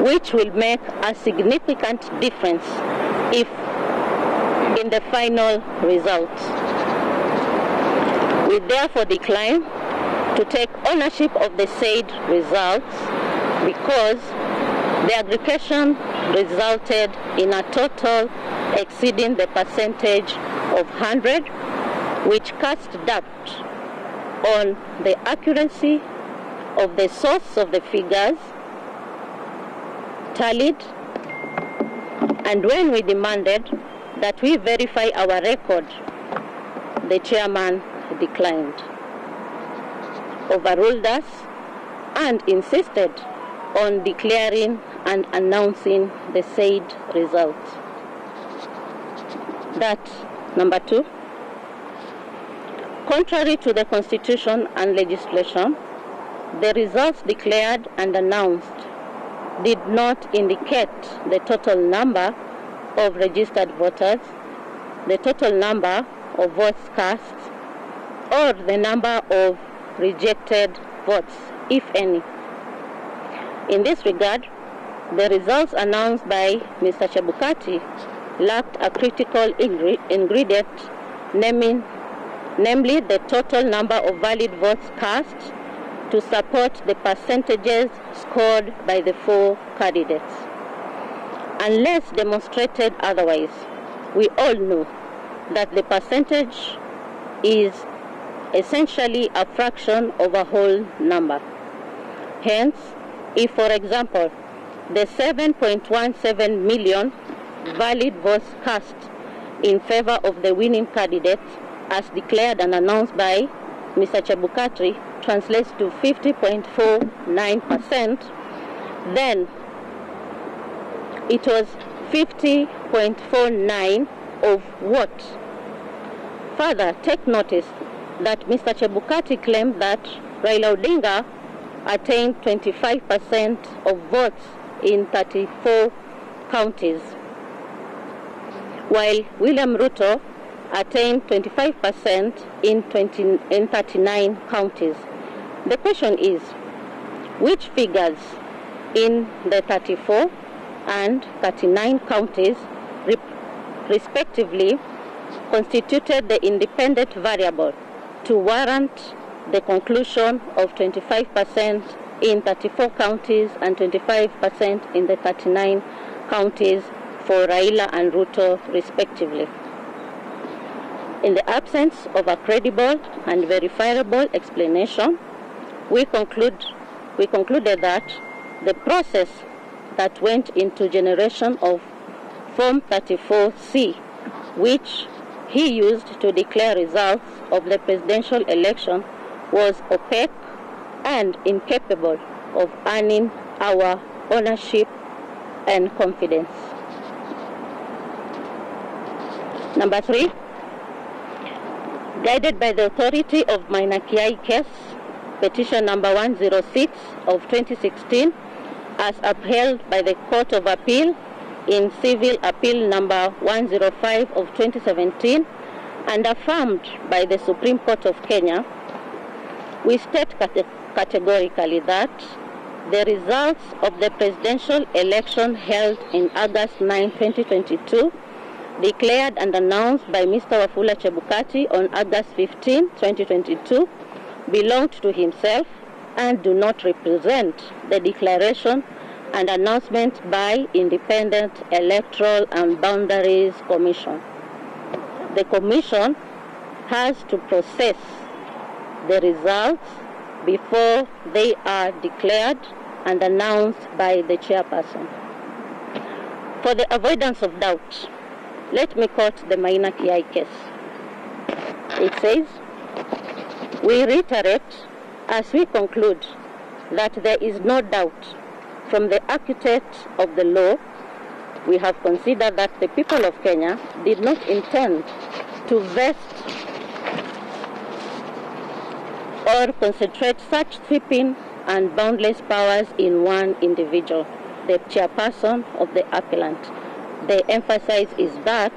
which will make a significant difference if in the final results. We therefore decline to take ownership of the said results because the aggregation resulted in a total exceeding the percentage of 100, which cast doubt on the accuracy of the source of the figures tallied, and when we demanded that we verify our record, the chairman declined, overruled us, and insisted on declaring and announcing the said results. That, number 2, contrary to the Constitution and legislation, the results declared and announced did not indicate the total number of registered voters, the total number of votes cast, or the number of rejected votes, if any. In this regard, the results announced by Mr. Chebukati lacked a critical ingredient, namely the total number of valid votes cast to support the percentages scored by the 4 candidates. Unless demonstrated otherwise, we all know that the percentage is essentially a fraction of a whole number. Hence, if, for example, the 7.17 million valid votes cast in favor of the winning candidate, as declared and announced by Mr. Chebukati, translates to 50.49%, then it was 50.49 of what? Further, take notice that Mr. Chebukati claimed that Raila Odinga attained 25% of votes in 34 counties, while William Ruto attained 25% in 39 counties. The question is, which figures in the 34 and 39 counties respectively constituted the independent variable to warrant the conclusion of 25% in 34 counties and 25% in the 39 counties for Raila and Ruto respectively? In the absence of a credible and verifiable explanation, we concluded that the process that went into generation of Form 34C, which he used to declare results of the presidential election, was opaque and incapable of earning our ownership and confidence. Number 3, guided by the authority of Maina Kiai case, petition number 106 of 2016, as upheld by the Court of Appeal in Civil Appeal number 105 of 2017 and affirmed by the Supreme Court of Kenya, we state categorically that the results of the presidential election held in August 9, 2022, declared and announced by Mr. Wafula Chebukati on August 15, 2022, belonged to himself and do not represent the declaration and announcement by Independent Electoral and Boundaries Commission. The Commission has to process the results before they are declared and announced by the chairperson. For the avoidance of doubt, let me quote the Maina Kiai case. It says, "We reiterate as we conclude that there is no doubt from the architect of the law, we have considered that the people of Kenya did not intend to vest or concentrate such sweeping and boundless powers in one individual, the chairperson of the appellant. The emphasis is that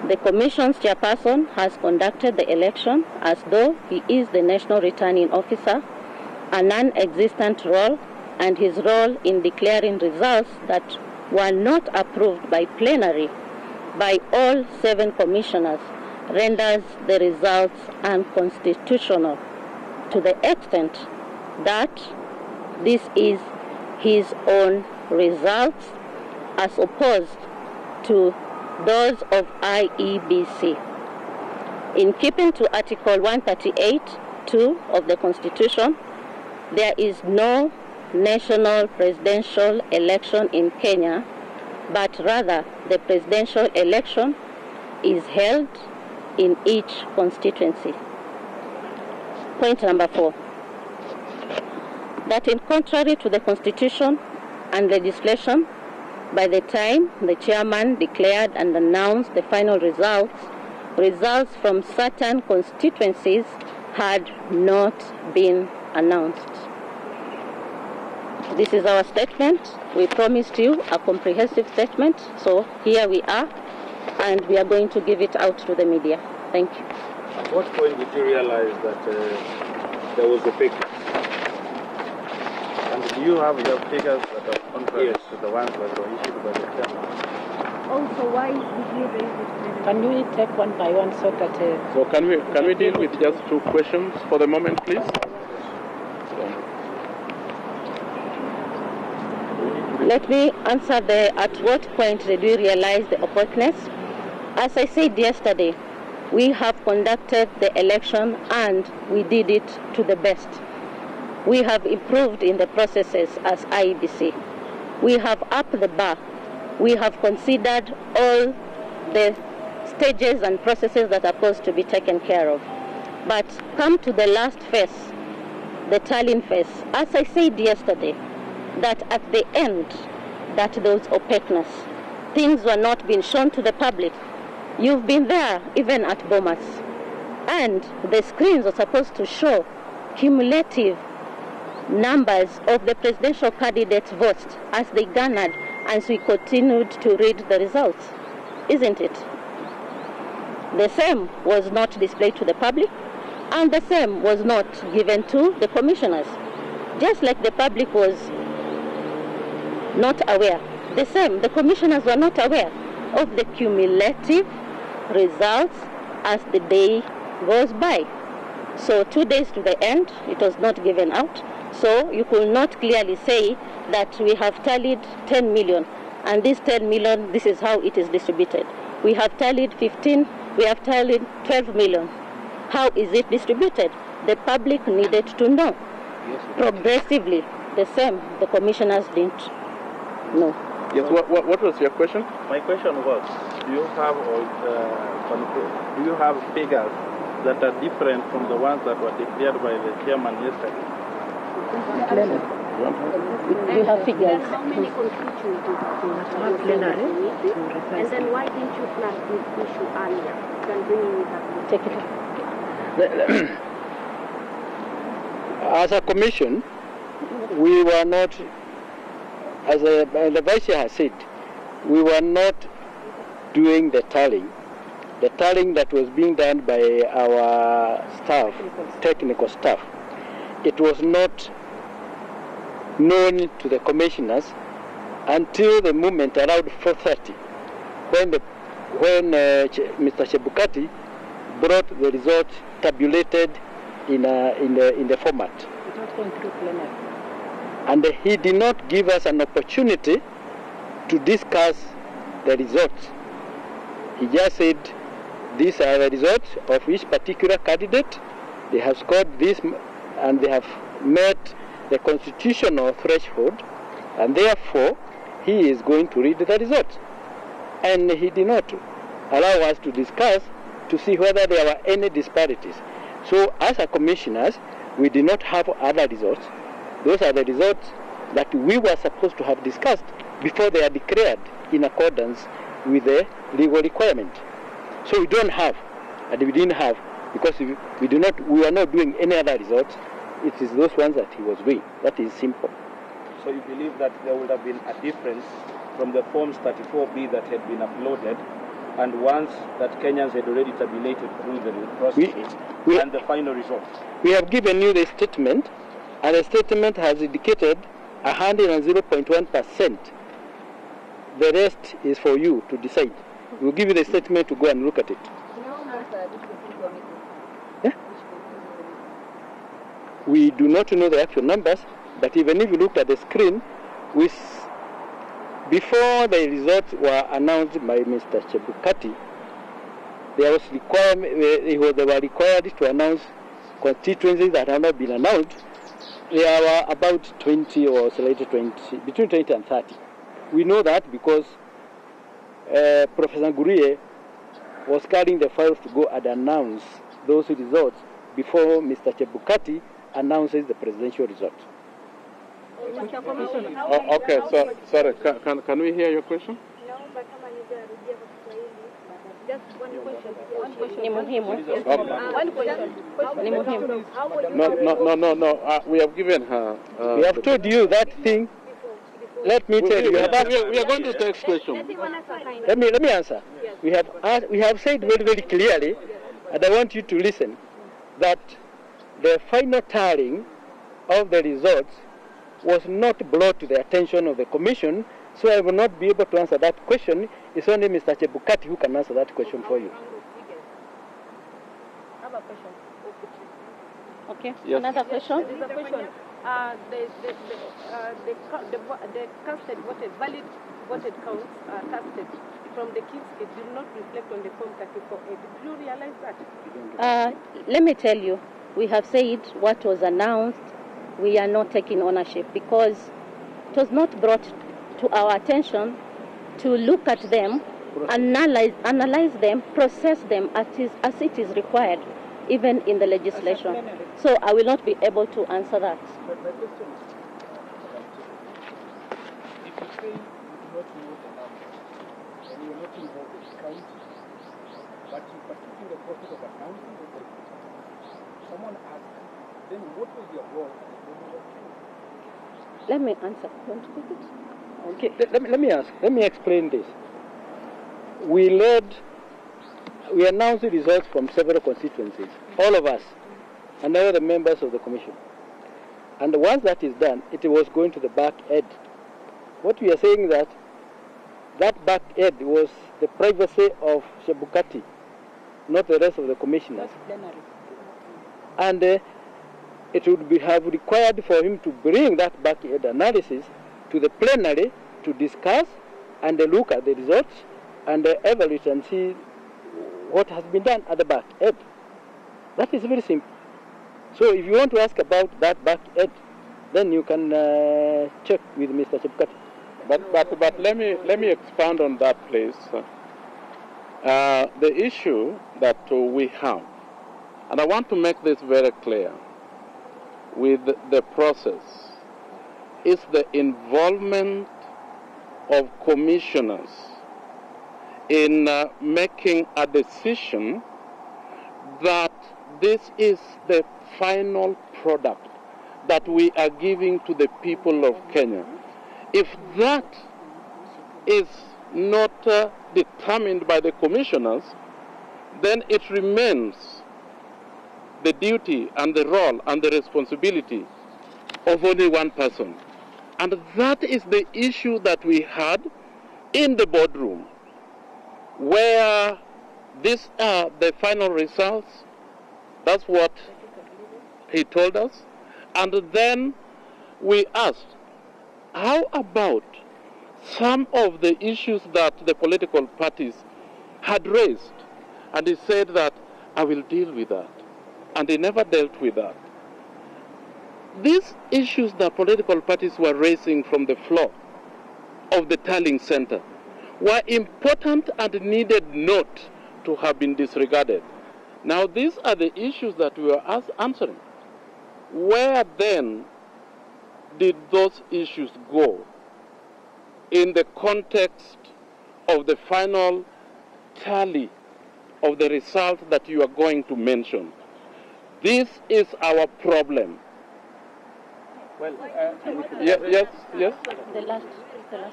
the Commission's chairperson has conducted the election as though he is the National Returning Officer, a non-existent role and his role in declaring results that were not approved by plenary by all 7 commissioners renders the results unconstitutional to the extent that this is his own results as opposed to those of IEBC. In keeping to Article 138(2) of the Constitution, there is no national presidential election in Kenya, but rather the presidential election is held in each constituency. Point number 4, that in contrary to the Constitution and legislation, by the time the chairman declared and announced the final results from certain constituencies had not been announced. This is our statement. We promised you a comprehensive statement, so here we are, and we are going to give it out to the media. Thank you. At what point did you realize that there was a fake? And do you have your figures that are contrary to the ones that were issued by the chairman? Also, why did you raise it? Can we take one by one so that... So can we deal with just 2 questions for the moment, please? Let me answer at what point did we realize the opaqueness? As I said yesterday, we have conducted the election and we did it to the best. We have improved in the processes as IEBC. We have upped the bar. We have considered all the stages and processes that are supposed to be taken care of. But come to the last phase, the tallying phase. As I said yesterday, that at the end, that there was opaqueness. Things were not being shown to the public. You've been there, even at Bomas. And the screens are supposed to show cumulative numbers of the presidential candidates' votes as they garnered as we continued to read the results. Isn't it? The same was not displayed to the public, and the same was not given to the commissioners. Just like the public was not aware, the same, the commissioners were not aware of the cumulative results as the day goes by. So 2 days to the end, it was not given out. So you could not clearly say that we have tallied 10 million, and this 10 million, this is how it is distributed. We have tallied 15, we have tallied 12 million. How is it distributed? The public needed to know. Progressively, the same, the commissioners didn't know. Yes, what was your question? My question was, do you have figures that are different from the ones that were declared by the chairman yesterday? We have figures. How many constituencies have plenary? And then why didn't you flag this issue earlier than bringing it up? Take it. As a commission, we were not, as the Vice Chair has said, we were not doing the tallying. The tallying that was being done by our staff, technical staff, it was not known to the commissioners until the moment around 4:30, when Mr. Chebukati brought the results tabulated in the format. It's not going through plenary. And he did not give us an opportunity to discuss the results. He just said, these are the results of each particular candidate. They have scored this and they have met the constitutional threshold, and therefore he is going to read the results. And he did not allow us to discuss to see whether there were any disparities. So as a commissioners, we did not have other results. Those are the results that we were supposed to have discussed before they are declared in accordance with the legal requirement. So we don't have, and we didn't have, because we are not doing any other results. It is those ones that he was doing. That is simple. So you believe that there would have been a difference from the forms 34B that had been uploaded and ones that Kenyans had already tabulated through the process and the final results? We have given you the statement, and the statement has indicated 100.1%. The rest is for you to decide. We'll give you the statement to go and look at it. Yeah? We do not know the actual numbers, but even if you look at the screen, before the results were announced by Mr. Chebukati, they were required to announce constituencies that have not been announced. There were about 20 or slightly 20, between 20 and 30. We know that because Professor Ngurie was carrying the files to go and announce those results before Mr. Chebukati announces the presidential result. Oh, okay, so sorry, can we hear your question? Just one question. No. We have given her. We have told you that thing. Let me tell you. We are going to take questions. Let me answer. We have said very, very clearly, and I want you to listen, that the final tallying of the results was not brought to the attention of the Commission, so I will not be able to answer that question. It's only Mr. Chebukati who can answer that question for you. I have a question. Okay. Yes. Another question? There's a question. The casted valid voted counts casted from the kids, it did not reflect on the Form 34A. Did you realize that? Let me tell you, we have said what was announced. We are not taking ownership because it was not brought to our attention to look at them, analyze them, process them as it is required, even in the legislation. So I will not be able to answer that. But my question is, if you say you do not know the numbers, and you are not involved in counting, but you participate in the process of announcing the result, someone asks, then what was your role at the moment of counting? Let me answer. Want to take it? Okay, let me explain this. We announced the results from several constituencies, all of us, and all the members of the commission. And once that is done, it was going to the back end. What we are saying that back end was the privacy of Chebukati, not the rest of the commissioners. And it would have required for him to bring that back end analysis to the plenary to discuss and look at the results and evaluate and see what has been done at the back end. That is very simple. So if you want to ask about that back end, then you can check with Mr. Chebukati. But let me expand on that, please. The issue that we have, and I want to make this very clear, with the process, is the involvement of commissioners in making a decision that this is the final product that we are giving to the people of Kenya. If that is not determined by the commissioners, then it remains the duty and the role and the responsibility of only one person. And that is the issue that we had in the boardroom, where these are the final results. That's what he told us. And then we asked, how about some of the issues that the political parties had raised? And he said that, I will deal with that. And he never dealt with that. These issues that political parties were raising from the floor of the tallying center were important and needed not to have been disregarded. Now these are the issues that we were answering. Where then did those issues go in the context of the final tally of the results that you are going to mention? This is our problem. Well, yes. The last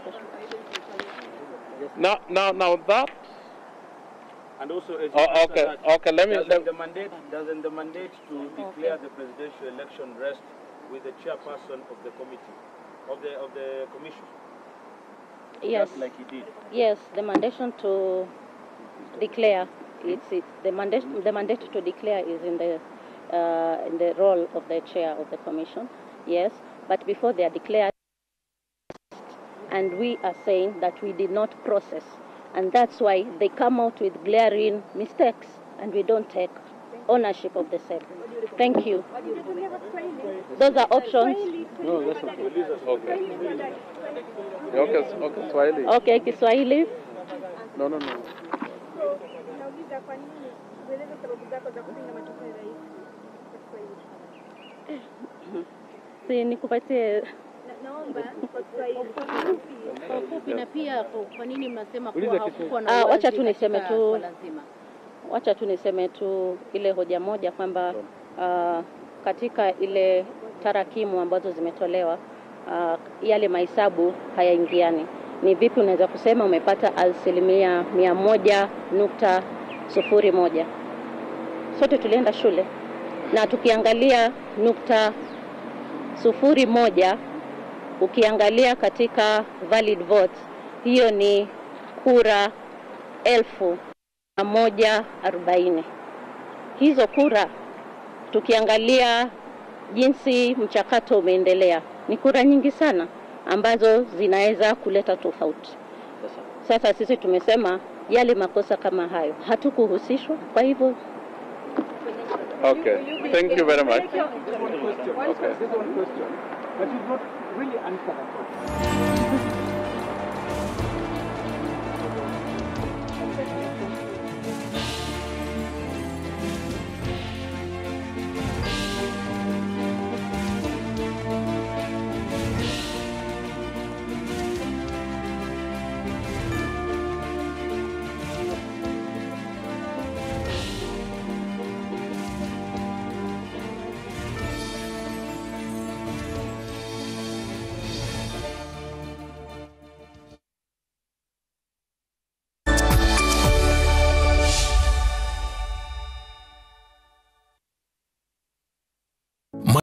question. Now that. and also, as Okay. doesn't the mandate to declare the presidential election rest with the chairperson of the committee? of the commission. Yes. Just like he did. Yes, the mandation to declare. The mandate to declare is in the role of the chair of the commission. Yes, but before they are declared, and we are saying that we did not process, and that's why they come out with glaring mistakes, and we don't take ownership of the same. Thank you. Those are options. No, that's okay. Okay, Swahili. Okay, Kiswahili. No. Si nikupatie Naomba kwa Kiswahili. Kwa ufupi na pia kwa nini mnasema kuwa hakukuwa na uwazi? Wacha tu niseme tu ile hoja moja kwamba katika ile tarakimu ambazo zimetolewa yale mahesabu hayaingiani. Ni vipi unaweza kusema umepata 100.01? Sote tulienda shule na tukiangalia 0.01, ukiangalia katika valid votes, hiyo ni kura 1,140. Hizo kura tukiangalia jinsi mchakato umeendelea, ni kura nyingi sana ambazo zinaweza kuleta tofauti. Sasa sisi tumesema yale makosa kama hayo hatukuhusishwa, kwa hivyo. Okay, thank you very much. There's one question, but you've not really answered at all.